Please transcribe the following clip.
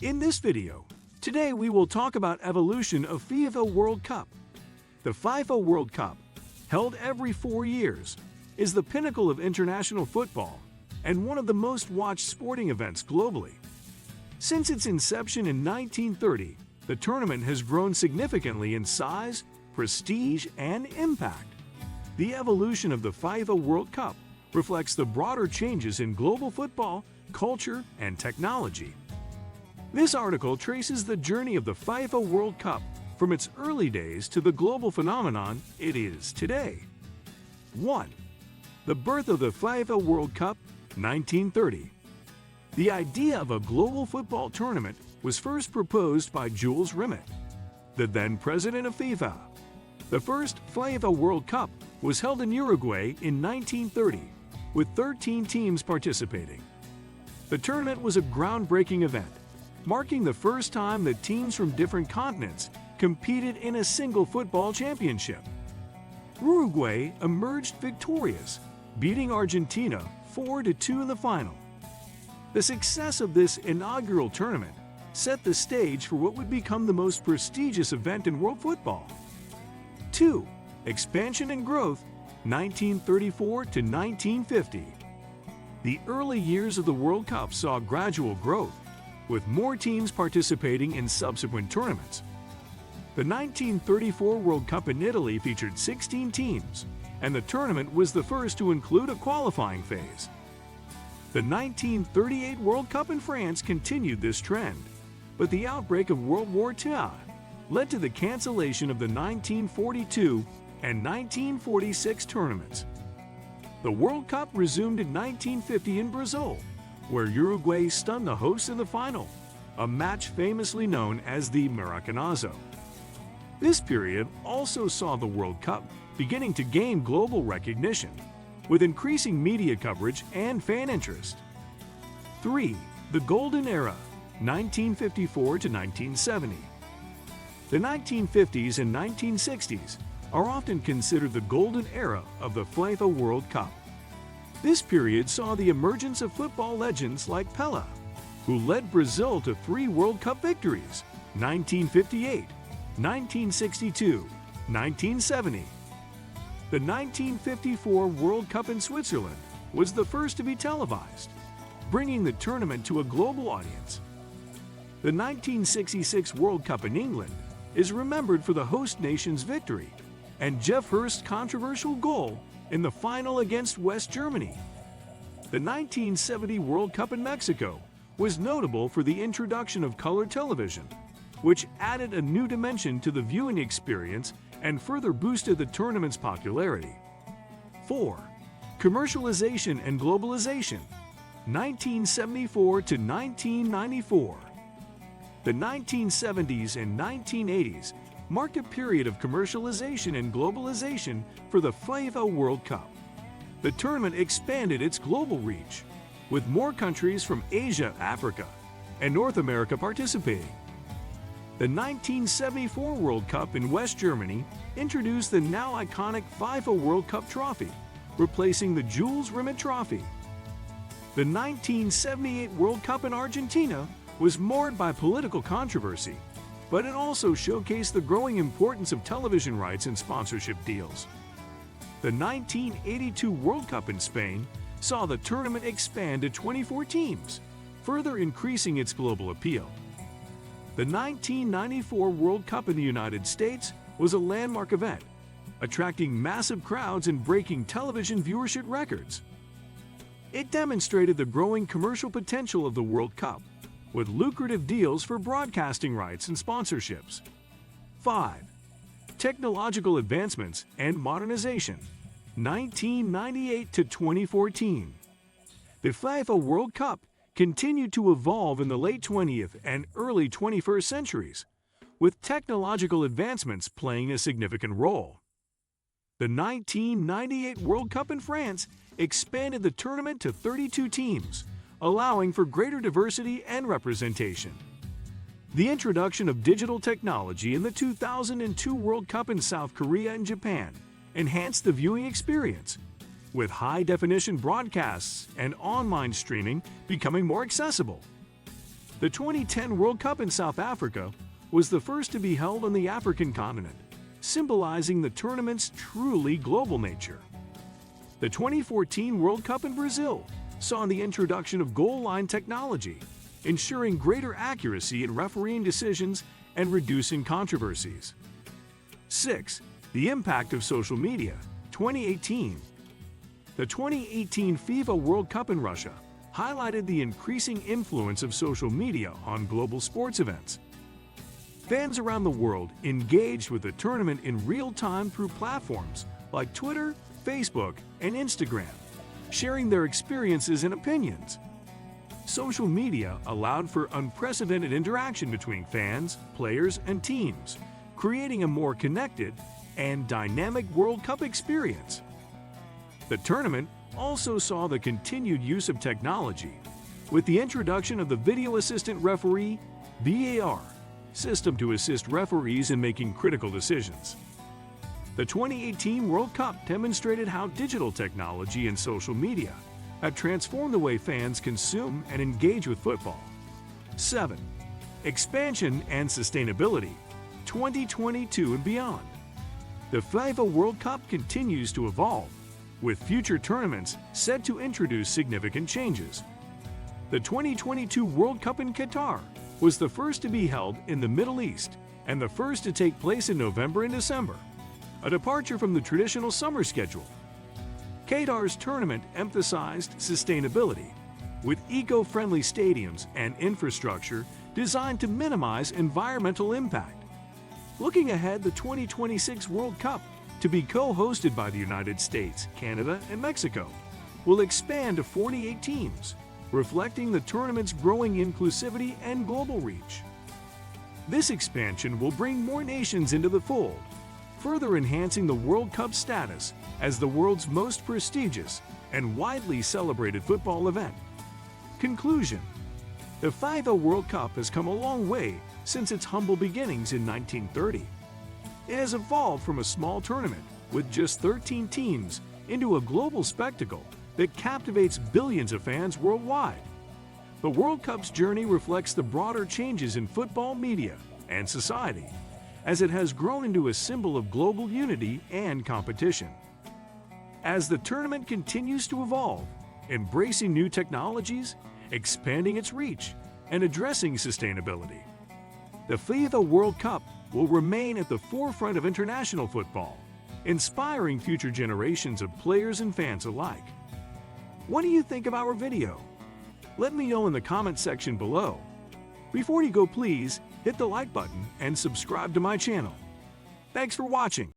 In this video, today we will talk about evolution of FIFA World Cup. The FIFA World Cup, held every 4 years, is the pinnacle of international football and one of the most watched sporting events globally. Since its inception in 1930, the tournament has grown significantly in size, prestige, and impact. The evolution of the FIFA World Cup reflects the broader changes in global football, culture, and technology. This article traces the journey of the FIFA World Cup from its early days to the global phenomenon it is today. 1. The birth of the FIFA World Cup, 1930. The idea of a global football tournament was first proposed by Jules Rimet, the then president of FIFA. The first FIFA World Cup was held in Uruguay in 1930, with 13 teams participating. The tournament was a groundbreaking event, marking the first time that teams from different continents competed in a single football championship. Uruguay emerged victorious, beating Argentina 4-2 in the final. The success of this inaugural tournament set the stage for what would become the most prestigious event in world football. 2. Expansion and growth, 1934 to 1950. The early years of the World Cup saw gradual growth, with more teams participating in subsequent tournaments. The 1934 World Cup in Italy featured 16 teams, and the tournament was the first to include a qualifying phase. The 1938 World Cup in France continued this trend, but the outbreak of World War II led to the cancellation of the 1942 and 1946 tournaments. The World Cup resumed in 1950 in Brazil, where Uruguay stunned the hosts in the final, a match famously known as the Maracanazo. This period also saw the World Cup beginning to gain global recognition, with increasing media coverage and fan interest. 3. The Golden Era, 1954 to 1970. The 1950s and 1960s are often considered the golden era of the FIFA World Cup. This period saw the emergence of football legends like Pelé, who led Brazil to 3 World Cup victories, 1958, 1962, 1970. The 1954 World Cup in Switzerland was the first to be televised, bringing the tournament to a global audience. The 1966 World Cup in England is remembered for the host nation's victory and Jeff Hurst's controversial goal in the final against West Germany. The 1970 World Cup in Mexico was notable for the introduction of color television, which added a new dimension to the viewing experience and further boosted the tournament's popularity. 4. Commercialization and globalization, 1974 to 1994. The 1970s and 1980s marked a period of commercialization and globalization for the FIFA World Cup. The tournament expanded its global reach, with more countries from Asia, Africa, and North America participating. The 1974 World Cup in West Germany introduced the now iconic FIFA World Cup trophy, replacing the Jules Rimet Trophy. The 1978 World Cup in Argentina was marred by political controversy, but it also showcased the growing importance of television rights and sponsorship deals. The 1982 World Cup in Spain saw the tournament expand to 24 teams, further increasing its global appeal. The 1994 World Cup in the United States was a landmark event, attracting massive crowds and breaking television viewership records. It demonstrated the growing commercial potential of the World Cup, with lucrative deals for broadcasting rights and sponsorships. 5. Technological advancements and modernization, 1998 to 2014. The FIFA World Cup continued to evolve in the late 20th and early 21st centuries, with technological advancements playing a significant role. The 1998 World Cup in France expanded the tournament to 32 teams, allowing for greater diversity and representation. The introduction of digital technology in the 2002 World Cup in South Korea and Japan enhanced the viewing experience, with high-definition broadcasts and online streaming becoming more accessible. The 2010 World Cup in South Africa was the first to be held on the African continent, symbolizing the tournament's truly global nature. The 2014 World Cup in Brazil saw the introduction of goal line technology, ensuring greater accuracy in refereeing decisions and reducing controversies. 6. The impact of social media, 2018. The 2018 FIFA World Cup in Russia highlighted the increasing influence of social media on global sports events. Fans around the world engaged with the tournament in real time through platforms like Twitter, Facebook, and Instagram, sharing their experiences and opinions. Social media allowed for unprecedented interaction between fans, players, and teams, creating a more connected and dynamic World Cup experience. The tournament also saw the continued use of technology, with the introduction of the Video Assistant Referee (VAR) system to assist referees in making critical decisions. The 2018 World Cup demonstrated how digital technology and social media have transformed the way fans consume and engage with football. 7. Expansion and sustainability, 2022 and beyond. The FIFA World Cup continues to evolve, with future tournaments set to introduce significant changes. The 2022 World Cup in Qatar was the first to be held in the Middle East and the first to take place in November and December, a departure from the traditional summer schedule. Qatar's tournament emphasized sustainability, with eco-friendly stadiums and infrastructure designed to minimize environmental impact. Looking ahead, the 2026 World Cup, to be co-hosted by the United States, Canada, and Mexico, will expand to 48 teams, reflecting the tournament's growing inclusivity and global reach. This expansion will bring more nations into the fold, further enhancing the World Cup status as the world's most prestigious and widely celebrated football event. Conclusion: the FIFA World Cup has come a long way since its humble beginnings in 1930. It has evolved from a small tournament with just 13 teams into a global spectacle that captivates billions of fans worldwide. The World Cup's journey reflects the broader changes in football media and society, as it has grown into a symbol of global unity and competition. As the tournament continues to evolve, embracing new technologies, expanding its reach, and addressing sustainability, the FIFA World Cup will remain at the forefront of international football, inspiring future generations of players and fans alike. What do you think of our video? Let me know in the comment section below. Before you go, please hit the like button and subscribe to my channel. Thanks for watching.